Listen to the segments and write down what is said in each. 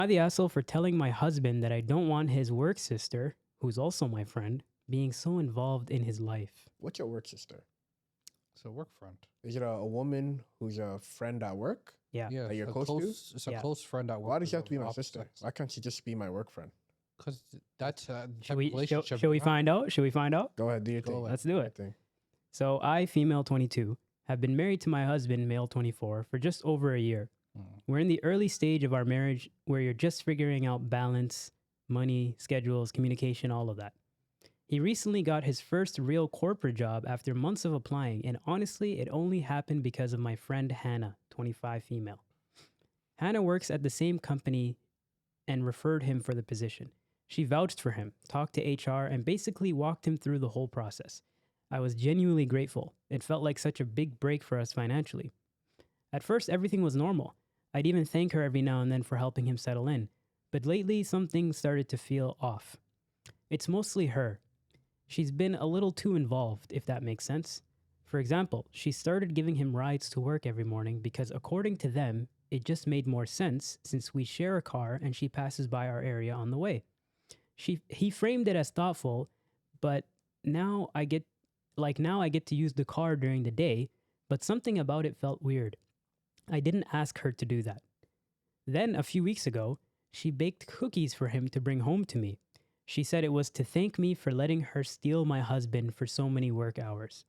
I the asshole for telling my husband that I don't want his work sister, who's also my friend, being so involved in his life. What's your work sister? It's a work friend. Is it a woman who's a friend at work? Yeah. Yeah, That you're a close to? It's a Yeah. close friend at work. Why does she have to be my sister? Why can't she just be my work friend? Because that's a Should we find out? Should we find out? Go ahead, do your Go thing. ahead. Let's do Your it. thing. So I, female 22, have been married to my husband, male 24, for just over a year. We're in the early stage of our marriage where you're just figuring out balance, money, schedules, communication, all of that. He recently got his first real corporate job after months of applying, and honestly, it only happened because of my friend Hannah, 25 female. Hannah works at the same company and referred him for the position. She vouched for him, talked to HR, and basically walked him through the whole process. I was genuinely grateful. It felt like such a big break for us financially. At first, everything was normal. I'd even thank her every now and then for helping him settle in. But lately, some things started to feel off. It's mostly her. She's been a little too involved, if that makes sense. For example, she started giving him rides to work every morning because, according to them, it just made more sense since we share a car and she passes by our area on the way. He framed it as thoughtful, but now I get to use the car during the day, but something about it felt weird. I didn't ask her to do that. Then, a few weeks ago, she baked cookies for him to bring home to me. She said it was to thank me for letting her steal my husband for so many work hours.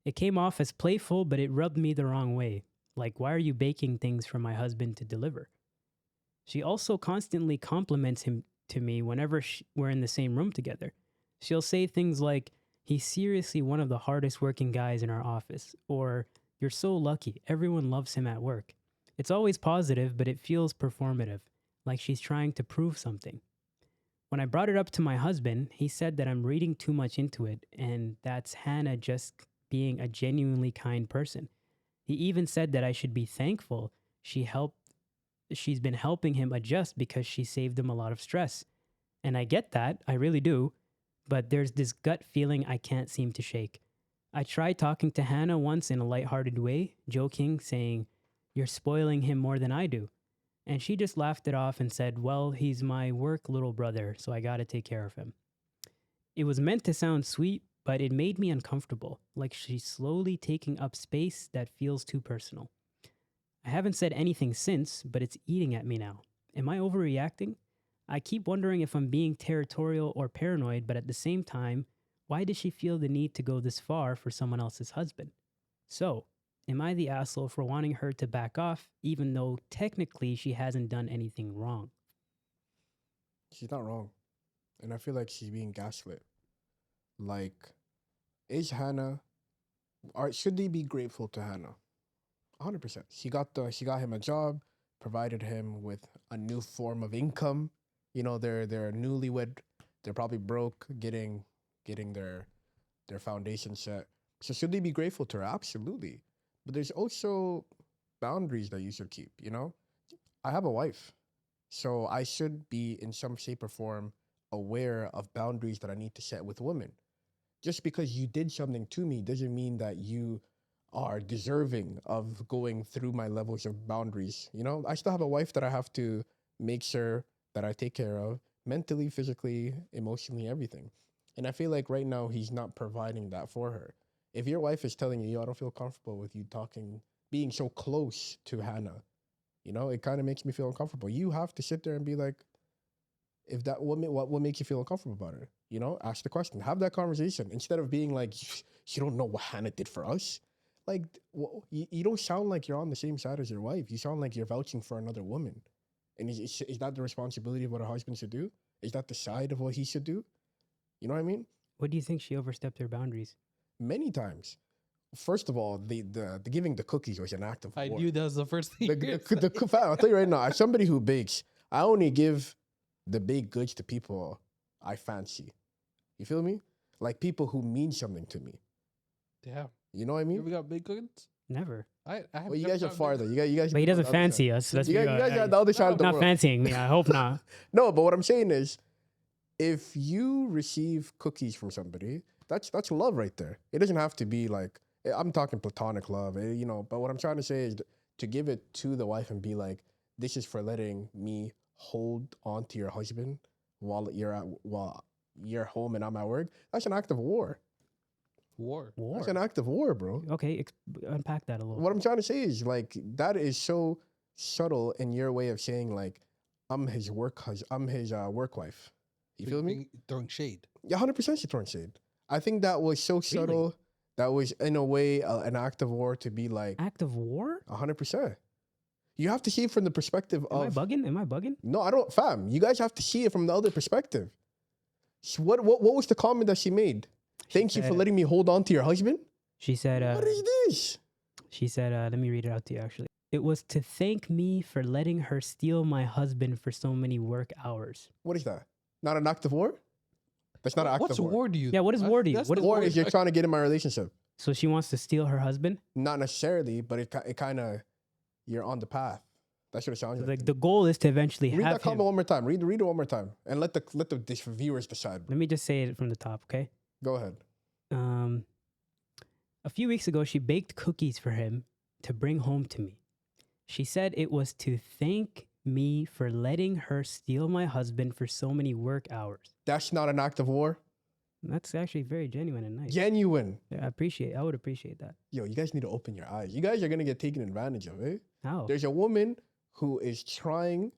It came off as playful, but it rubbed me the wrong way. Like, why are you baking things for my husband to deliver? She also constantly compliments him to me whenever we're in the same room together. She'll say things like, he's seriously one of the hardest working guys in our office, or you're so lucky, everyone loves him at work. It's always positive, but it feels performative, like she's trying to prove something. When I brought it up to my husband, he said that I'm reading too much into it, and that's Hannah just being a genuinely kind person. He even said that I should be thankful she's been helping him adjust because she saved him a lot of stress. And I get that, I really do, but there's this gut feeling I can't seem to shake. I tried talking to Hannah once in a lighthearted way, joking, saying, "You're spoiling him more than I do." And she just laughed it off and said, "Well, he's my work little brother, so I gotta take care of him." It was meant to sound sweet, but it made me uncomfortable, like she's slowly taking up space that feels too personal. I haven't said anything since, but it's eating at me now. Am I overreacting? I keep wondering if I'm being territorial or paranoid, but at the same time, why does she feel the need to go this far for someone else's husband? So, am I the asshole for wanting her to back off, even though technically she hasn't done anything wrong? She's not wrong. And I feel like she's being gaslit. Like, is Hannah, or should they be grateful to Hannah? 100%. She got him a job, provided him with a new form of income. You know, they're newlywed. They're probably broke, getting their foundation set. So should they be grateful to her? Absolutely. But there's also boundaries that you should keep, you know? I have a wife. So I should be in some shape or form aware of boundaries that I need to set with women. Just because you did something to me doesn't mean that you are deserving of going through my levels of boundaries. You know, I still have a wife that I have to make sure that I take care of mentally, physically, emotionally, everything. And I feel like right now he's not providing that for her. If your wife is telling you, "Yo, I don't feel comfortable with you being so close to Hannah," you know, it kind of makes me feel uncomfortable. You have to sit there and be like, if that what makes you feel uncomfortable about her? You know, ask the question, have that conversation instead of being like, "You don't know what Hannah did for us." Like, you don't sound like you're on the same side as your wife. You sound like you're vouching for another woman. And is that the responsibility of what a husband should do? Is that the side of what he should do? You know what I mean? What do you think she overstepped her boundaries? Many times. First of all, the giving the cookies was an act of war. I knew that was the first thing. I'll tell you right now, as somebody who bakes, I only give the baked goods to people I fancy. You feel me? Like people who mean something to me. Damn. You know what I mean? We got big cookies? Never. I have Well, you guys are farther. You guys. But he doesn't fancy us. You guys are the other side of the not world. fancying me. I hope not. No, but what I'm saying is, if you receive cookies from somebody, that's love right there. It doesn't have to be like, I'm talking platonic love, you know. But what I'm trying to say is to give it to the wife and be like, "This is for letting me hold on to your husband while you're home and I'm at work, that's an act of war. War. War. That's an act of war, bro. Okay, unpack that a little. What I'm trying to say is like that is so subtle in your way of saying like I'm his work wife. You feel me? Throwing shade. Yeah, 100% she's throwing shade. I think that was so subtle. That was in a way an act of war to be like Act of war? 100%. You have to see it from the perspective Am I of bugging? Am I bugging? no, I don't, fam. You guys have to see it from the other perspective. What was the comment that she made? Thank you for letting me hold on to your husband. She said, What is this? She said, let me read it out to you actually. It was to thank me for letting her steal my husband for so many work hours. What is that? Not an act of war? That's not an act What's of war. war to you? Yeah, what is war to you? That's What the is War is you're trying to get in my relationship. So she wants to steal her husband? Not necessarily, but it kind of, you're on the path. That's what it sounds like. Like the goal is to eventually Read have that comment one more time. Read it one more time, and let the viewers decide. Let me just say it from the top, okay? Go ahead. A few weeks ago, she baked cookies for him to bring home to me. She said it was to thank me for letting her steal my husband for so many work hours. That's not an act of war. That's actually very genuine and nice. Genuine. Yeah, I would appreciate that. Yo, you guys need to open your eyes. You guys are gonna get taken advantage of, eh? How? There's a woman who is trying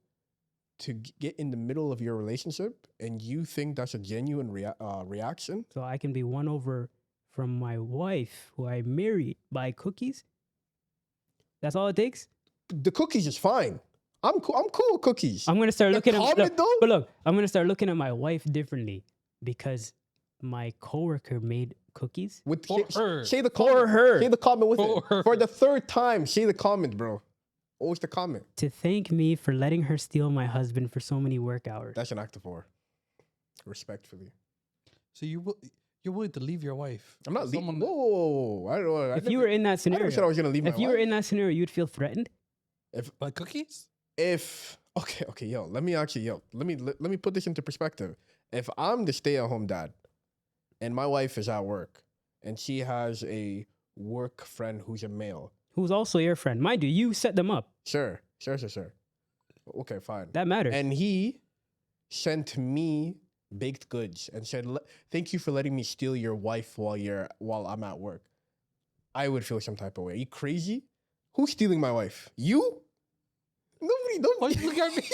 to get in the middle of your relationship, and you think that's a genuine reaction. So I can be won over from my wife, who I married, by cookies? That's all it takes? The cookies is fine. I'm cool with cookies. I'm gonna start looking comment, at though? but look, I'm gonna start looking at my wife differently because my coworker made cookies. With For her. say the For comment. her. Say the comment with For it. her. For the third time. Say the comment, bro. What was the comment? To thank me for letting her steal my husband for so many work hours. That's an act of war. Respectfully. So you're willing to leave your wife? I'm not for leaving. someone Whoa. I don't know. If you were in that I scenario, never said I was gonna leave my if you were wife. in that scenario, you'd feel threatened. by cookies? Okay, yo, let me put this into perspective. If I'm the stay-at-home dad and my wife is at work and she has a work friend who's a male, Who's also your friend. Mind you, you set them up. sure. Okay, fine. That matters. And he sent me baked goods and said, "Thank you for letting me steal your wife while I'm at work." I would feel some type of way. Are you crazy? Who's stealing my wife? You? Nobody. Why you look at me?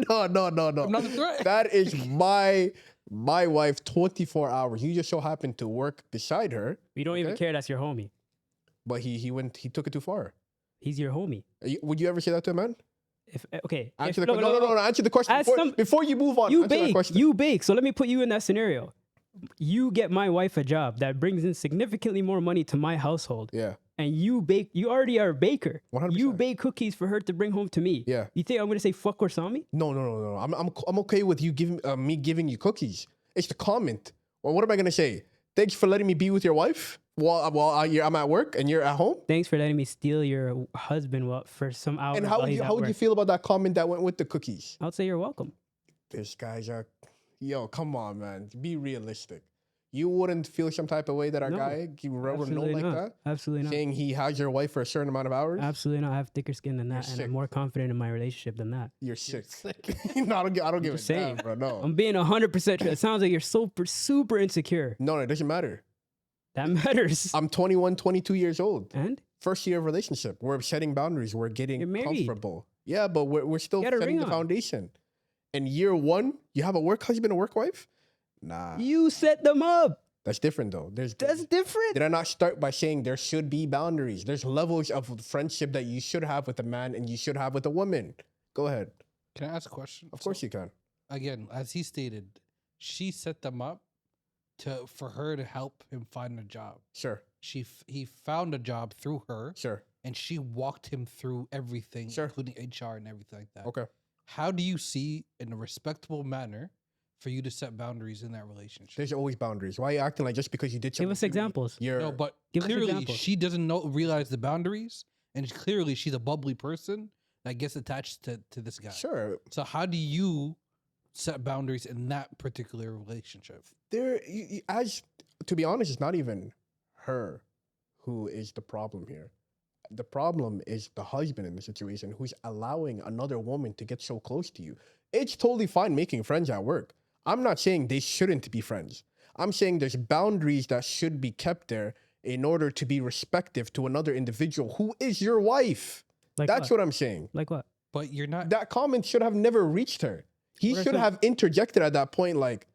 No. I'm not a threat. That is my wife 24 hours. You just so happened to work beside her, we don't even okay. care that's your homie. but he took it too far. He's your homie. Would you ever say that to a man? Answer the question As before you move on. You answer that bake. question. You bake. So let me put you in that scenario. You get my wife a job that brings in significantly more money to my household. Yeah. And you bake. You already are a baker. 100%. You bake cookies for her to bring home to me. Yeah. You think I'm gonna say fuck or sami? No. I'm okay with you giving me giving you cookies. It's the comment. Well, what am I gonna say? Thanks for letting me be with your wife while I'm at work and you're at home. Thanks for letting me steal your husband for some hours. And how would you feel about that comment that went with the cookies? I would say you're welcome. This guy's yo, come on, man. Be realistic. You wouldn't feel some type of way that our No, guy give a rubber note Absolutely like not. that, Absolutely not. saying he has your wife for a certain amount of hours. Absolutely not. I have thicker skin than that, and sick. I'm more confident in my relationship than that. You're sick. No, I don't give a just saying. damn, bro. No, I'm being 100% true. It sounds like you're super insecure. no, it doesn't matter. That matters. I'm 21, 22 years old. And First year of relationship. We're setting boundaries. We're getting You're married. comfortable. Yeah, but we're still Get a setting ring the on. foundation. In year one, you have a work husband, a work wife? Nah, you set them up. that's different though. That's different. Did I not start by saying there should be boundaries? There's levels of friendship that you should have with a man and you should have with a woman. Go ahead. Can I ask a question? Of course you can. Again, as he stated, she set them up for her to help him find a job. Sure, He found a job through her, sure. and she walked him through everything, Sure. including HR and everything like that. Okay. How do you see, in a respectable manner, for you to set boundaries in that relationship? There's always boundaries. Why are you acting like just because you did something? Give us to me, examples. You're, No, but Give us clearly examples. she doesn't realize the boundaries, and clearly she's a bubbly person that gets attached to this guy. sure. So how do you set boundaries in that particular relationship? As to be honest, it's not even her who is the problem here. The problem is the husband in the situation who's allowing another woman to get so close to you. It's totally fine making friends at work. I'm not saying they shouldn't be friends. I'm saying there's boundaries that should be kept there in order to be respectful to another individual who is your wife. Like That's what? what I'm saying. Like what? But you're not. That comment should have never reached her. He What are should some- have interjected at that point, like,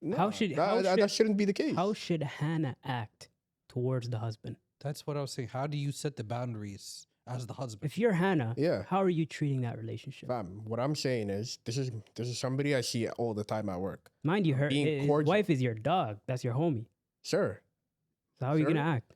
How nah, should- that shouldn't be the case. How should Hannah act towards the husband? That's what I was saying. How do you set the boundaries as the husband? If you're Hannah, Yeah. how are you treating that relationship? Fam, what I'm saying is, this is somebody I see all the time at work. Mind you, being his cordial. wife is your dog. That's your homie. Sure. So how are you gonna Sure. act?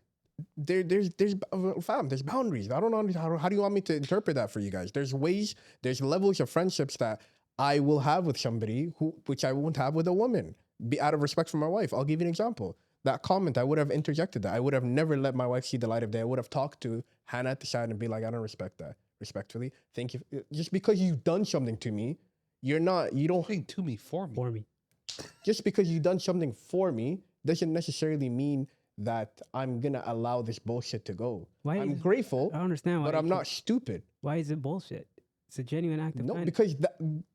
There's boundaries. I don't know how do you want me to interpret that for you guys? There's levels of friendships that I will have with somebody which I won't have with a woman. Be out of respect for my wife. I'll give you an example. That comment, I would have interjected that. I would have never let my wife see the light of day. I would have talked to Hannah at the side and be like, I don't respect that. Respectfully, thank you. Just because you've done something to me, you don't. Saying to me for me. For me. Just because you've done something for me doesn't necessarily mean that I'm gonna allow this bullshit to go. Why I'm is- grateful, I don't understand why. but you I'm keep- not stupid. Why is it bullshit? It's a genuine act of No, kindness. because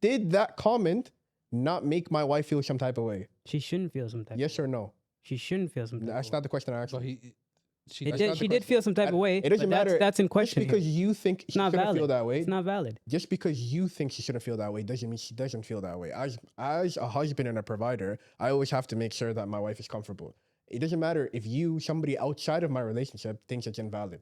did that comment not make my wife feel some type of way? She shouldn't feel some type. Yes or no? She shouldn't feel some type. That's of not the question I asked. But you. she It That's did, not the she did question. feel some type of way. It doesn't but matter. That's in Just question. because here. you think she It's not shouldn't valid. feel that way, It's not valid. just because you think she shouldn't feel that way doesn't mean she doesn't feel that way. As a husband and a provider, I always have to make sure that my wife is comfortable. It doesn't matter if somebody outside of my relationship, thinks it's invalid.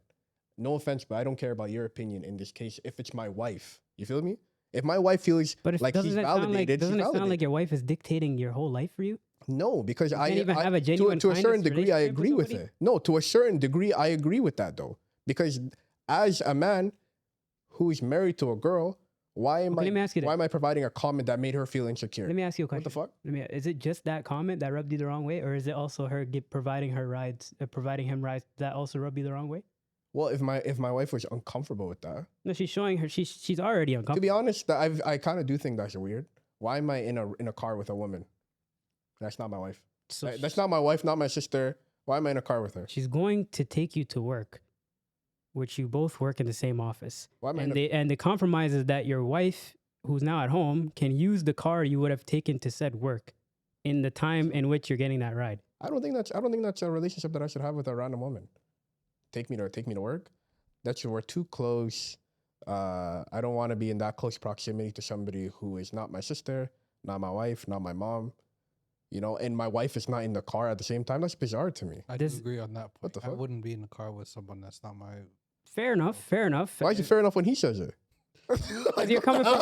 No offense, but I don't care about your opinion in this case. If it's my wife, you feel me? If my wife feels But if like she's doesn't it sound like validated, doesn't she's it sound like validated. your wife is dictating your whole life for you? No, because I can't even have a to genuine a certain kindness degree, I relationship with agree with somebody? it. No, to a certain degree, I agree with that though. Because as a man who is married to a girl, why am Okay, let me ask you why this. am I providing a comment that made her feel insecure? Let me ask you a What question. the fuck? Is it just that comment that rubbed you the wrong way, or is it also her providing him rides that also rubbed you the wrong way? Well, if my wife was uncomfortable with that, No, she's showing her she's already to uncomfortable. be honest, I kind of do think that's weird. Why am I in a car with a woman? That's not my wife. So That's not my wife, not my sister. Why am I in a car with her? she's going to take you to work, which you both work in the same office. Why am I? And the compromise is that your wife, who's now at home, can use the car you would have taken to said work in the time in which you're getting that ride. I don't think that's a relationship that I should have with a random woman. Take me to work. We're too close. I don't want to be in that close proximity to somebody who is not my sister, not my wife, not my mom. You know, and my wife is not in the car at the same time. That's bizarre to me. I This- do agree on that point. What the I fuck? wouldn't be in the car with someone that's not my. Fair enough. Fair enough. Why is it fair enough when he says it? 'Cause you're coming from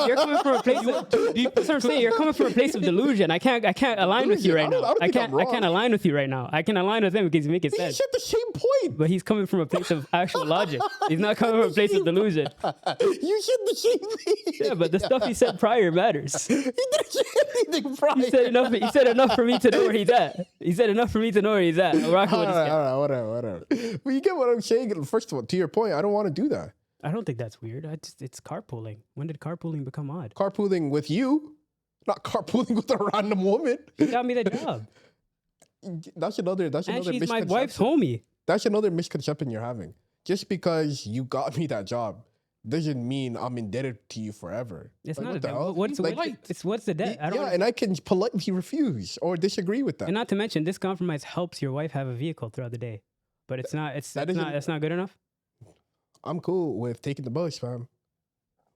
a place. That's what I'm saying. You're coming from a place of delusion. I can't align with you Delusion? right I don't- now. I don't think I'm I can't wrong. align with you right now. I can align with him because he's making He sense. said the same point. But he's coming from a place of actual logic. He's not coming from a place of delusion. You said the same thing. Yeah, but the stuff he said prior matters. He didn't say anything prior. He said enough. He said enough for me to know where he's at. He said enough for me to know where he's at. I'm rocking with this guy. All right, whatever. But you get what I'm saying. First of all, to your point, I don't want to do that. I don't think that's weird. It's carpooling. When did carpooling become odd? Carpooling with you, not carpooling with a random woman. He got me the job, That's another and she's my misconception. wife's homie. That's another misconception you're having. Just because you got me that job doesn't mean I'm indebted to you forever. It's Like, not what a the debt. hell? What's Like, what's the debt? I don't. yeah, and I can politely refuse or disagree with that. And not to mention, this compromise helps your wife have a vehicle throughout the day. But it's not. That's not good enough. I'm cool with taking the bus, fam.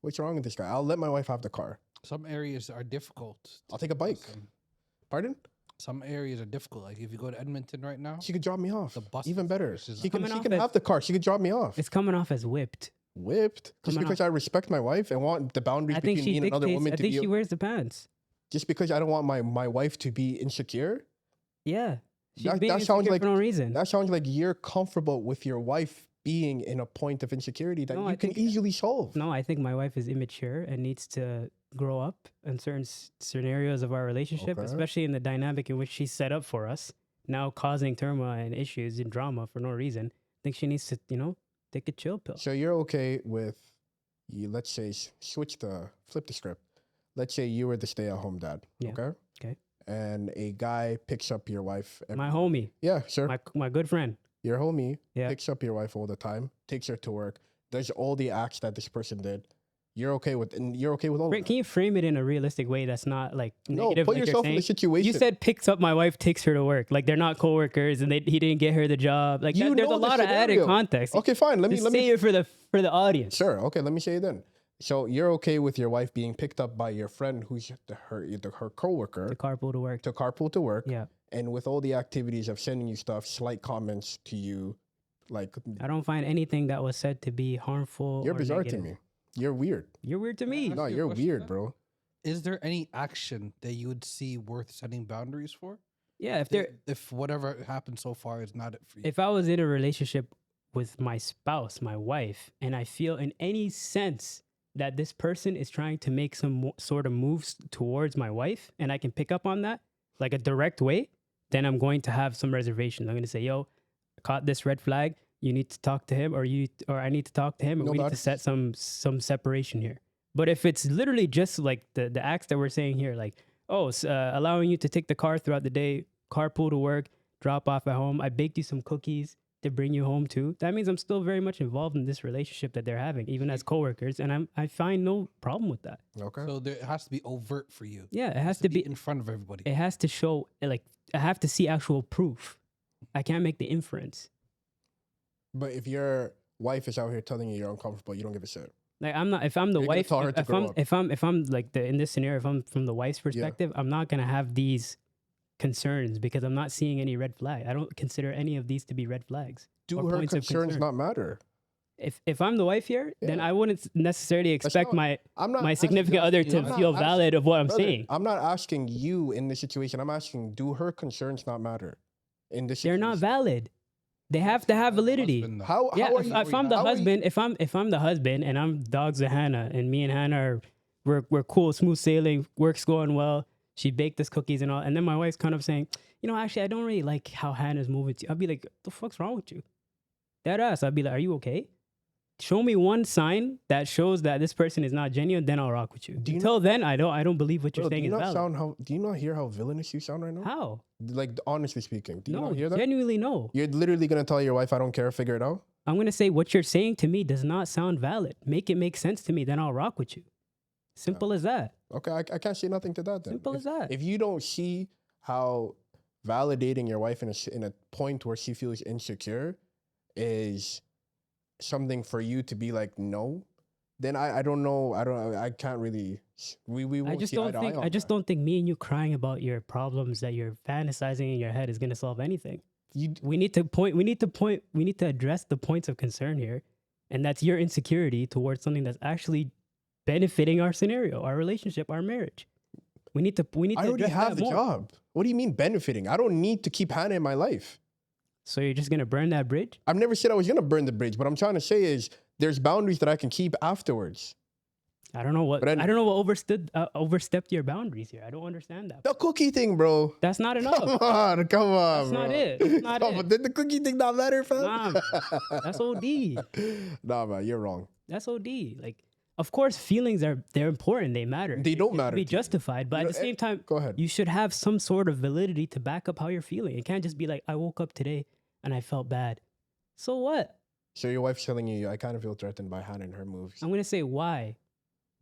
What's wrong with this guy? I'll let my wife have the car. Some areas are difficult. I'll take a bike. Pardon? Some areas are difficult. Like if you go to Edmonton right now, She could drop me off. The bus Even better. versus- She Coming can off as- have the car. She could drop me off. It's coming off as whipped. Whipped. Just coming because I respect my wife and want the boundaries I think between me she and another dictates. woman I to think be. she wears the pants. Just because I don't want my wife to be insecure. Yeah, she's That- being that sounds insecure like- for no reason. That sounds like you're comfortable with your wife being in a point of insecurity that No, you I can think- easily solve. No, I think my wife is immature and needs to grow up in certain scenarios of our relationship, Okay. especially in the dynamic in which she's set up for us, now causing turmoil and issues and drama for no reason. I think she needs to, take a chill pill. So you're okay with you? Let's say flip the script. Let's say you were the stay-at-home dad. Yeah. Okay. Okay. And a guy picks up your wife. My homie, Yeah, sure. my good friend. Your homie Yeah. picks up your wife all the time, takes her to work, does all the acts that this person did. you're okay with all of that. Can you frame it in a realistic way that's not like No, negative? put like yourself you're in the saying? situation. You said picks up my wife, takes her to work. Like they're not coworkers, and he didn't get her the job. Like You there's a know the lot of added scenario. context. Okay, fine. Let Just me say it for the audience. Sure. Okay, let me say it then. So you're okay with your wife being picked up by your friend who's her coworker To carpool to work. to carpool to work, Yeah. and with all the activities of sending you stuff, slight comments to you, like I don't find anything that was said to be harmful. you're or bizarre negative. to me. You're weird. You're weird to me. Ask No, you a you're question weird, then. bro. Is there any action that you would see worth setting boundaries for? Yeah, If whatever happened so far is not it for you. if I was in a relationship with my spouse, my wife, and I feel in any sense that this person is trying to make some sort of moves towards my wife, and I can pick up on that like a direct way, then I'm going to have some reservations. I'm going to say, "Yo, caught this red flag. You need to talk to him, or I need to talk to him, and No, we need to set some separation here." But if it's literally just like the acts that we're saying here, like, oh, allowing you to take the car throughout the day, carpool to work, drop off at home, I baked you some cookies to bring you home too, that means I'm still very much involved in this relationship that they're having, even as coworkers, and I find no problem with that. Okay. So there it has to be overt for you. Yeah, it has to be. in front of everybody. It has to show, like, I have to see actual proof. I can't make the inference. But if your wife is out here telling you you're uncomfortable, you don't give a shit. Like I'm not. If I'm the You're gonna wife, tell her to grow up. if I'm like in this scenario, if I'm from the wife's perspective, I'm not gonna have these concerns because I'm not seeing any red flag. I don't consider any of these to be red flags. Do or her points of concerns concern. not matter? If I'm the wife here, then Yeah. I wouldn't necessarily expect not- I'm not my asking- significant other I'm to not feel asking- valid of what I'm Brother, saying. I'm not asking you in this situation. I'm asking, do her concerns not matter in this They're situation? not valid. They have to have validity. Husband, though. How Yeah, are if, you? if I'm the how are you- husband, if I'm the husband and I'm dogs with Hannah, and me and Hannah we're cool, smooth sailing, work's going well. She baked us cookies and all, and then my wife's kind of saying, actually, I don't really like how Hannah's moving. I'll be like, the fuck's wrong with you? That ass. I'll be like, are you okay? Show me one sign that shows that this person is not genuine, then I'll rock with you. Do you Until then, I don't believe what you're Bro, do saying you is not valid. do you not hear how villainous you sound right now? How? Like honestly speaking, do you No, not hear that? genuinely no. You're literally gonna tell your wife, "I don't care, figure it out." I'm gonna say what you're saying to me does not sound valid. Make it make sense to me, then I'll rock with you. Simple as that. Okay, I can't say nothing to that then. Simple as that. If you don't see how validating your wife in a point where she feels insecure is something for you to be like no, then I don't know. I can't really. We won't I just see eye don't to eye think on I just that. don't think me and you crying about your problems that you're fantasizing in your head is gonna solve anything. We need to address the points of concern here, and that's your insecurity towards something that's actually benefiting our scenario, our relationship, our marriage. We need to I already address have that the more. job. What do you mean benefiting? I don't need to keep Hannah in my life. So you're just gonna burn that bridge? I've never said I was gonna burn the bridge. What I'm trying to say is there's boundaries that I can keep afterwards. I don't know what But I don't know what overstepped your boundaries here. I don't understand that. The cookie thing, bro. That's not enough. Come on, That's bro. not it. That's not Come it. on, did the cookie thing not matter, fam? Nah, man. That's OD. Nah, man, you're wrong. That's OD. Like, of course, feelings they're important. They matter. They don't It should matter Be to you. justified, but You at know, the same time, Go ahead. you should have some sort of validity to back up how you're feeling. It can't just be like, I woke up today and I felt bad. So what? So your wife's telling you, I kind of feel threatened by Hannah and her moves I'm gonna say why,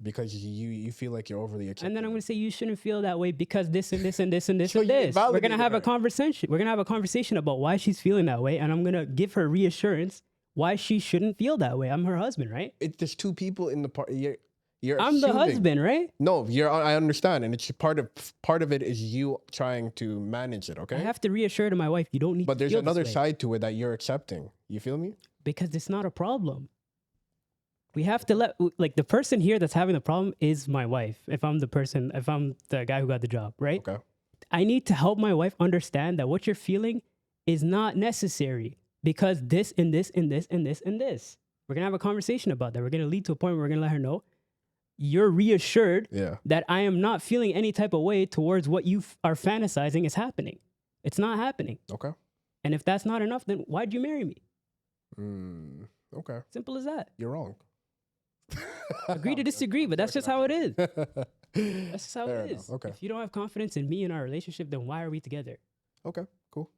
because you feel like you're overly accepting. and then I'm gonna say you shouldn't feel that way because this and this and this and this So and you this. We're gonna invalidated have a her. conversation. We're gonna have a conversation about why she's feeling that way, and I'm gonna give her reassurance why she shouldn't feel that way. I'm her husband, right? There's two people in the part. You're I'm the assuming. husband, right? No, I understand, and it's part of it is you trying to manage it. I Okay, have to reassure to my wife, you don't need but to there's feel this another way. side to it that you're accepting. You feel me? Because it's not a problem. We have to like the person here that's having the problem is my wife. If I'm the guy who got the job, right? Okay. I need to help my wife understand that what you're feeling is not necessary because this and this and this and this and this. We're gonna have a conversation about that. We're gonna lead to a point where we're gonna let her know you're reassured Yeah. that I am not feeling any type of way towards what you are fantasizing is happening. It's not happening. Okay. And if that's not enough, then why'd you marry me? Okay. Simple as that. You're wrong. Agree to disagree, but that's just how it is. That's just how Fair it enough. is. Okay. If you don't have confidence in me and our relationship, then why are we together? Okay. Cool.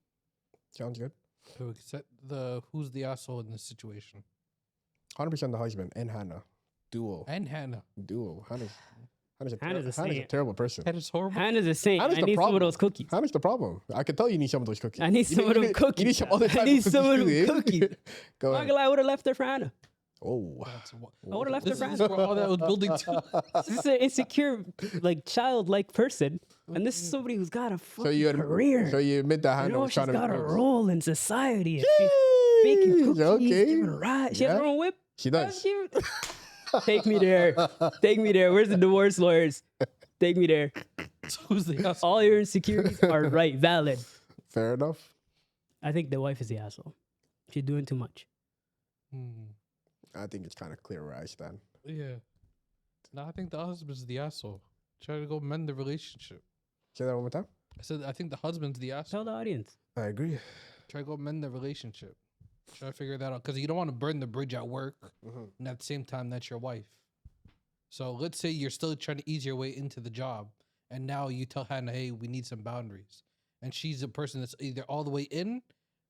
Sounds good. So we set who's the asshole in this situation? 100% the husband and Hannah. Duo. And Hannah. Duo. Hannah's a Hannah's a saint. terrible person. Hannah's horrible. Hannah's a saint. Hannah's I the need some of problem. those cookies. Hannah's the problem. I can tell you need some of those cookies. I need some of them cookies. You need some now. other I type need of some of them too, eh? cookies. Go I'm not ahead. gonna lie, I would have left her for Hannah. Oh. I would've left her This for is Hannah. for all that I was building to. This is an insecure, like childlike person, and this is somebody who's got a fucking career. So you admit that you Hannah know, was she's trying to got a propose. role in society. And she's baking cookies, Okay. giving a ride. She has Yeah. her own whip. She does. Take me there. Take me there. Where's the divorce lawyers? Take me there. Who's the asshole? All your insecurities are right, valid. Fair enough. I think the wife is the asshole. She's doing too much. I think it's kind of clear where I stand. Yeah. No, I think the husband's the asshole. Try to go mend the relationship. Say that one more time. I said I think the husband's the asshole. Tell the audience. I agree. Try to go mend the relationship. Try to figure that out because you don't want to burn the bridge at work, and at the same time that's your wife. So let's say you're still trying to ease your way into the job, and now you tell Hannah, "Hey, we need some boundaries," and she's a person that's either all the way in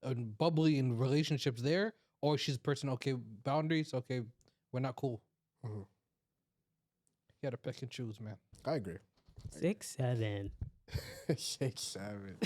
and bubbly in relationships there, or she's a person, okay, boundaries, okay, we're not cool. You gotta pick and choose, man. I agree. 6, 7. Shake 7.